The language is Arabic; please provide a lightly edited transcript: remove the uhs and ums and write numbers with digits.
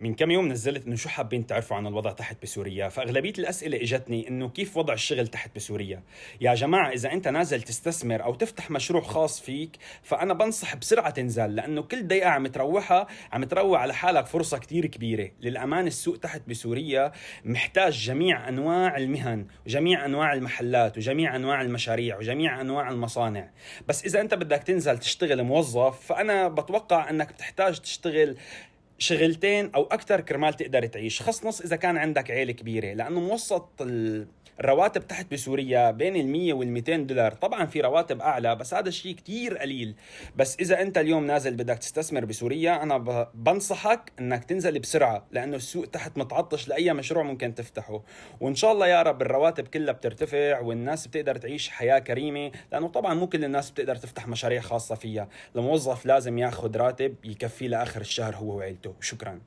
من كم يوم نزلت انه شو حابين تعرفوا عن الوضع تحت بسوريا، فاغلبيه الاسئله اجتني انه كيف وضع الشغل تحت بسوريا. يا جماعه، اذا انت نازل تستثمر او تفتح مشروع خاص فيك فانا بنصح بسرعه تنزل، لانه كل دقيقه عم تروح على حالك فرصه كتير كبيره. للامانه السوق تحت بسوريا محتاج جميع انواع المهن وجميع انواع المحلات وجميع انواع المشاريع وجميع انواع المصانع. بس اذا انت بدك تنزل تشتغل موظف فانا بتوقع انك بتحتاج تشتغل شغلتين او اكثر كرمال تقدر تعيش، خصنص اذا كان عندك عيله كبيره، لانه الرواتب تحت بسوريا بين ال100 وال200 دولار. طبعا في رواتب اعلى بس هذا الشيء كتير قليل. بس اذا انت اليوم نازل بدك تستثمر بسوريا انا بنصحك انك تنزل بسرعه، لانه السوق تحت متعطش لاي مشروع ممكن تفتحه. وان شاء الله يا رب الرواتب كلها بترتفع والناس بتقدر تعيش حياه كريمه، لانه طبعا مو كل الناس بتقدر تفتح مشاريع خاصه فيها. الموظف لازم ياخذ راتب يكفيه لاخر الشهر هو وعيلته. شكرا.